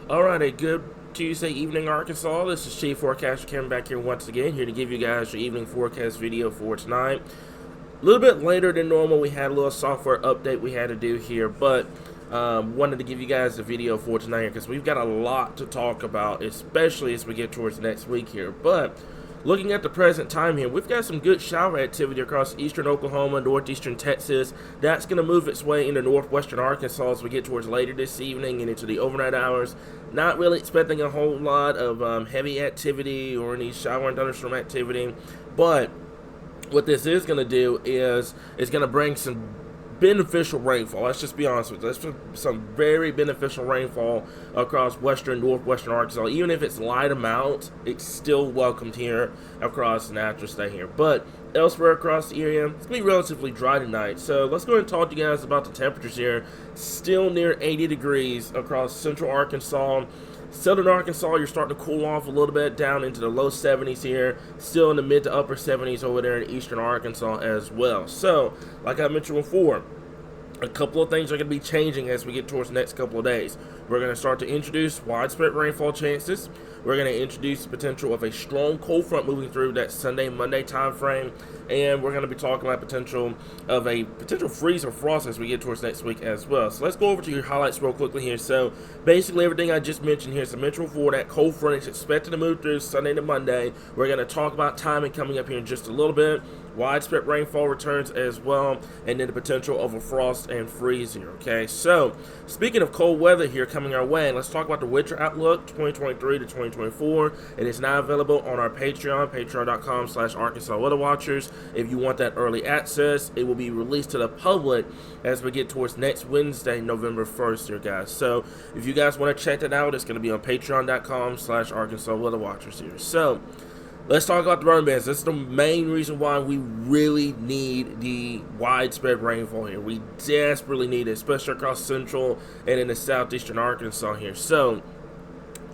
Alright, a good Tuesday evening, Arkansas. This is Chief Forecaster Kevin back here once again, here to give you guys your evening forecast video for tonight. A little bit later than normal, we had a little software update we had to do here, but wanted to give you guys a video for tonight because we've got a lot to talk about, especially as we get towards next week here. But looking at the present time here, we've got some good shower activity across eastern Oklahoma, northeastern Texas. That's going to move its way into northwestern Arkansas as we get towards later this evening and into the overnight hours. Not really expecting a whole lot of heavy activity or any shower and thunderstorm activity, but what this is going to do is it's going to bring some beneficial rainfall. Let's just be honest with you. That's some very beneficial rainfall across western, northwestern Arkansas. Even if it's light amount, it's still welcomed here across the natural state here. But elsewhere across the area, it's going to be relatively dry tonight. So let's go ahead and talk to you guys about the temperatures here. Still near 80 degrees across central Arkansas. Southern Arkansas, you're starting to cool off a little bit down into the low 70s here. Still in the mid to upper 70s over there in eastern Arkansas as well. So, like I mentioned before, a couple of things are going to be changing as we get towards the next couple of days. We're going to start to introduce widespread rainfall chances. We're going to introduce the potential of a strong cold front moving through that Sunday, Monday time frame. And we're going to be talking about potential of a potential freeze or frost as we get towards next week as well. So let's go over to your highlights real quickly here. So basically everything I just mentioned here is a mental for that cold front is expected to move through Sunday to Monday. We're going to talk about timing coming up here in just a little bit. Widespread rainfall returns as well, and then the potential of a frost and freeze here, okay? So, speaking of cold weather here coming our way, let's talk about the winter outlook 2023 to 2024. It is now available on our Patreon, patreon.com/Arkansas Weather Watchers. If you want that early access, it will be released to the public as we get towards next Wednesday, November 1st here, guys. So, if you guys want to check that out, it's going to be on patreon.com/Arkansas Weather Watchers here. So, let's talk about the burn bans. This is the main reason why we really need the widespread rainfall here. We desperately need it, especially across central and in the southeastern Arkansas here. So,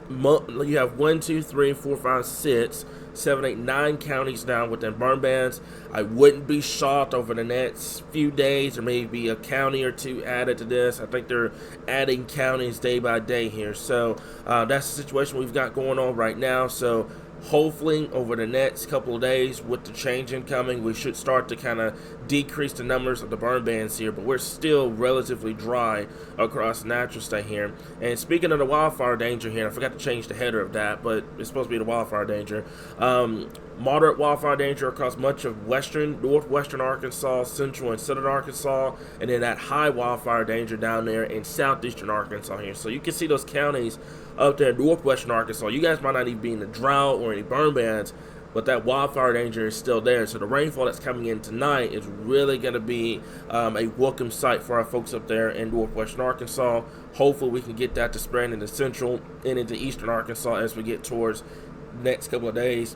you have 1, 2, 3, 4, 5, 6, 7, 8, 9 counties now within burn bans. I wouldn't be shocked over the next few days, or maybe a county or two added to this. I think they're adding counties day by day here. So, that's the situation we've got going on right now. So, hopefully over the next couple of days with the change incoming, we should start to kind of decrease the numbers of the burn bans here, but we're still relatively dry across the natural state here. And speaking of the wildfire danger here, I forgot to change the header of that, but it's supposed to be the wildfire danger. Moderate wildfire danger across much of western, northwestern Arkansas, central and southern Arkansas, and then that high wildfire danger down there in southeastern Arkansas here. So you can see those counties up there in northwestern Arkansas. You guys might not even be in the drought or any burn bans, but that wildfire danger is still there. So the rainfall that's coming in tonight is really going to be a welcome sight for our folks up there in northwestern Arkansas. Hopefully we can get that to spread into central and into eastern Arkansas as we get towards the next couple of days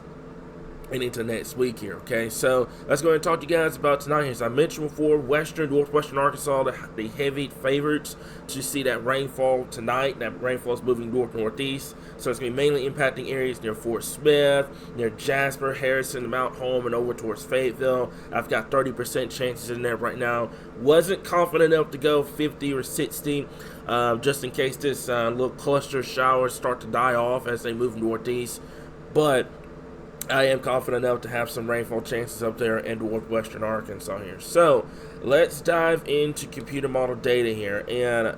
and into next week here, okay? So let's go ahead and talk to you guys about tonight. As I mentioned before, western, northwestern Arkansas, the heavy favorites to see that rainfall tonight. That rainfall is moving north-northeast, so it's going to be mainly impacting areas near Fort Smith, near Jasper, Harrison, Mount Holm, and over towards Fayetteville. I've got 30% chances in there right now. Wasn't confident enough to go 50 or 60, just in case this little cluster of showers start to die off as they move northeast, but I am confident enough to have some rainfall chances up there in northwestern Arkansas here. So let's dive into computer model data here, and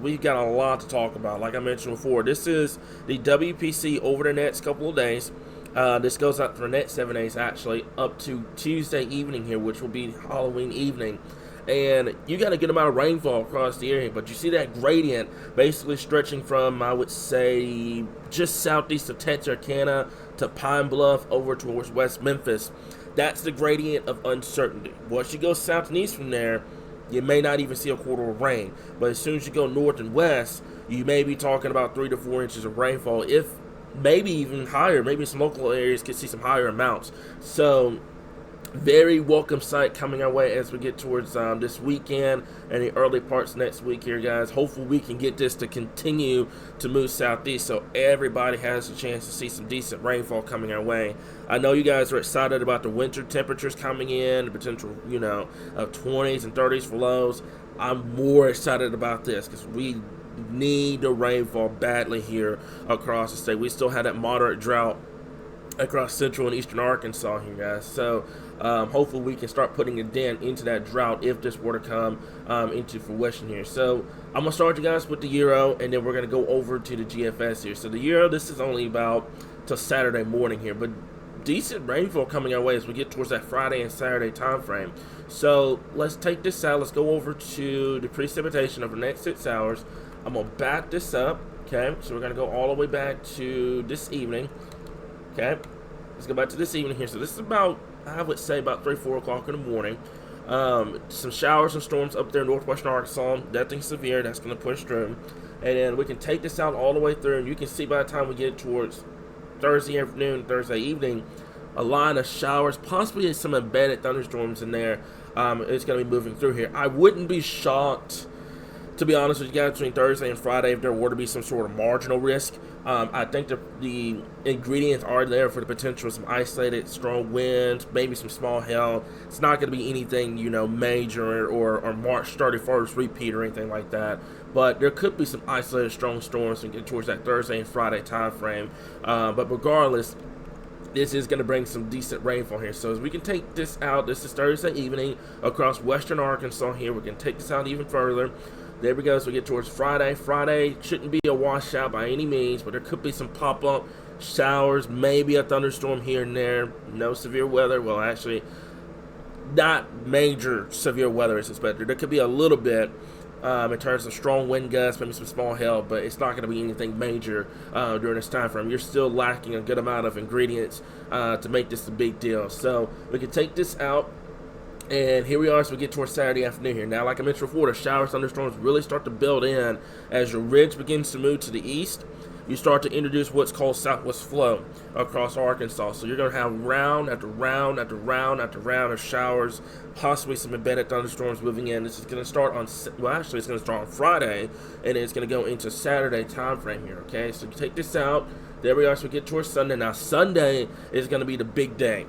we've got a lot to talk about. Like I mentioned before, this is the WPC over the next couple of days. This goes out for the next 7 days, actually, up to Tuesday evening here, which will be Halloween evening. And you got a good amount of rainfall across the area, but you see that gradient basically stretching from, I would say, just southeast of Texarkana to Pine Bluff over towards West Memphis. That's the gradient of uncertainty. Once you go south and east from there, you may not even see a quarter of rain. But as soon as you go north and west, you may be talking about 3 to 4 inches of rainfall, if maybe even higher. Maybe some local areas could see some higher amounts. So very welcome sight coming our way as we get towards this weekend and the early parts next week here, guys. Hopefully we can get this to continue to move southeast so everybody has a chance to see some decent rainfall coming our way. I know you guys are excited about the winter temperatures coming in, the potential, of 20s and 30s for lows. I'm more excited about this because we need the rainfall badly here across the state. We still have that moderate drought across central and eastern Arkansas here, guys. So hopefully we can start putting a dent into that drought if this were to come into fruition here. So I'm going to start you guys with the Euro, and then we're going to go over to the GFS here. So the Euro, this is only about till Saturday morning here, but decent rainfall coming our way as we get towards that Friday and Saturday time frame. So let's take this out. Let's go over to the precipitation over the next 6 hours. I'm going to back this up, okay? So we're going to go all the way back to this evening. Okay, let's go back to this evening here. So this is about, I would say, about 3, 4 o'clock in the morning. Some showers and storms up there in northwestern Arkansas. Nothing severe. That's going to push through. And then we can take this out all the way through. And you can see by the time we get towards Thursday afternoon, Thursday evening, a line of showers, possibly some embedded thunderstorms in there. It's going to be moving through here. I wouldn't be shocked, to be honest with you guys, between Thursday and Friday if there were to be some sort of marginal risk. I think the ingredients are there for the potential of some isolated strong winds, maybe some small hail. It's not going to be anything, major or March 31st repeat or anything like that. But there could be some isolated strong storms and get towards that Thursday and Friday time frame. But regardless, this is going to bring some decent rainfall here. So as we can take this out, this is Thursday evening across western Arkansas here. We can take this out even further. There we go, so we get towards Friday. Friday shouldn't be a washout by any means, but there could be some pop-up showers, maybe a thunderstorm here and there. No severe weather. Well, actually, not major severe weather is expected. There could be a little bit in terms of strong wind gusts, maybe some small hail, but it's not going to be anything major during this time frame. You're still lacking a good amount of ingredients to make this a big deal. So we can take this out. And here we are as we get towards Saturday afternoon here. Now, like I mentioned before, the showers, thunderstorms really start to build in as your ridge begins to move to the east. You start to introduce what's called southwest flow across Arkansas. So you're going to have round after round after round after round of showers, possibly some embedded thunderstorms moving in. This is going to start on, well, actually, it's going to start on Friday, and it's going to go into Saturday time frame here, okay? So you take this out. There we are as we get towards Sunday. Now, Sunday is going to be the big day.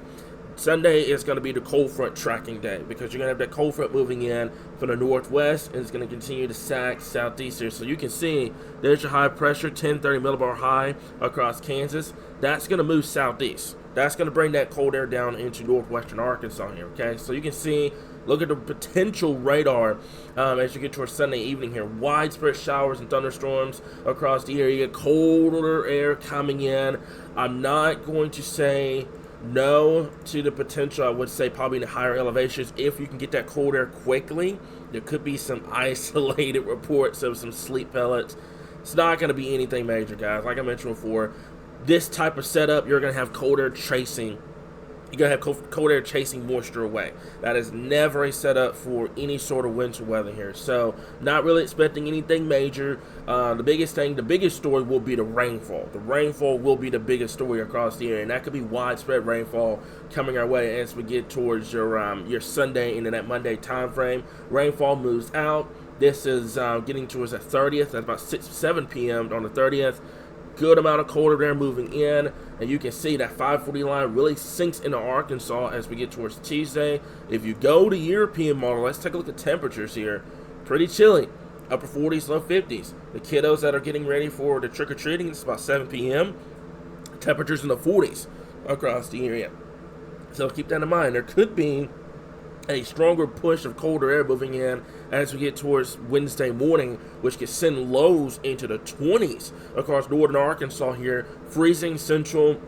Sunday is going to be the cold front tracking day because you're going to have that cold front moving in from the northwest, and it's going to continue to sack southeast here. So you can see there's your high pressure, 1030 millibar high across Kansas. That's going to move southeast. That's going to bring that cold air down into northwestern Arkansas here, okay? So you can see, look at the potential radar as you get towards Sunday evening here. Widespread showers and thunderstorms across the area, colder air coming in. I'm not going to say no to the potential. I would say probably in the higher elevations, if you can get that cold air quickly, there could be some isolated reports of some sleet pellets. It's not going to be anything major, guys. Like I mentioned before, this type of setup, you're going to have cold air chasing. You're going to have cold air chasing moisture away. That is never a setup for any sort of winter weather here. So not really expecting anything major. The biggest story will be the rainfall. The rainfall will be the biggest story across the area, and that could be widespread rainfall coming our way as we get towards your Sunday into that Monday time frame. Rainfall moves out. This is getting towards the 30th. That's about 7 p.m. on the 30th. Good amount of colder air moving in, and you can see that 540 line really sinks into Arkansas as we get towards Tuesday. If you go to European model, let's take a look at temperatures here. Pretty chilly, upper 40s, low 50s. The kiddos that are getting ready for the trick-or-treating, it's about 7 p.m. Temperatures in the 40s across the area. So keep that in mind. There could be a stronger push of colder air moving in as we get towards Wednesday morning, which could send lows into the 20s across northern Arkansas here, freezing central,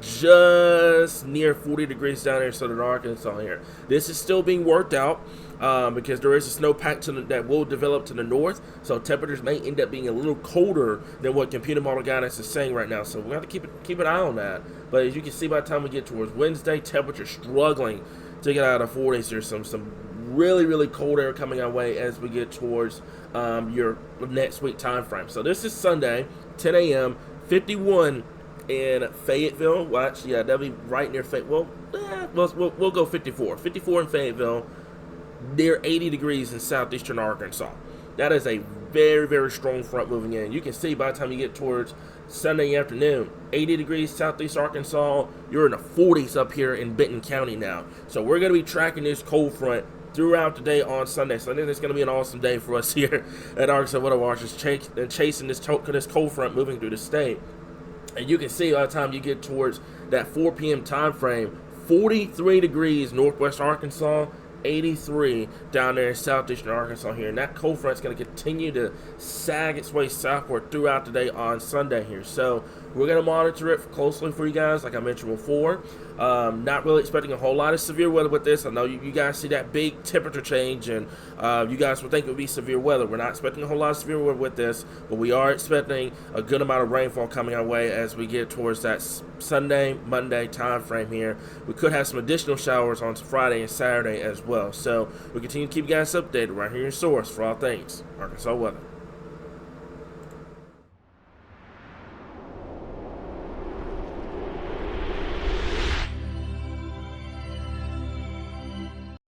just near 40 degrees down here in southern Arkansas here. This is still being worked out because there is a snowpack that will develop to the north, so temperatures may end up being a little colder than what computer model guidance is saying right now. So we have to keep an eye on that. But as you can see, by the time we get towards Wednesday, temperatures struggling to get out of 40s. There's some really, really cold air coming our way as we get towards your next week time frame. So this is Sunday, 10 a.m., 51 in Fayetteville. Well, actually, yeah, that'll be right near Fayetteville. We'll go 54. 54 in Fayetteville, near 80 degrees in southeastern Arkansas. That is a very, very strong front moving in. You can see by the time you get towards Sunday afternoon, 80 degrees southeast Arkansas, you're in the 40s up here in Benton County now. So we're going to be tracking this cold front throughout the day on Sunday. So I think it's going to be an awesome day for us here at Arkansas Weather Watchers, chasing this cold front moving through the state. And you can see by the time you get towards that 4 p.m. time frame, 43 degrees northwest Arkansas, 83 down there in southeastern Arkansas here. And that cold front is going to continue to sag its way southward throughout the day on Sunday here. So we're going to monitor it closely for you guys, like I mentioned before. Not really expecting a whole lot of severe weather with this. I know you guys see that big temperature change, and you guys would think it would be severe weather. We're not expecting a whole lot of severe weather with this, but we are expecting a good amount of rainfall coming our way as we get towards that Sunday, Monday time frame here. We could have some additional showers on Friday and Saturday as well. So we continue to keep you guys updated right here in your source for all things Arkansas weather.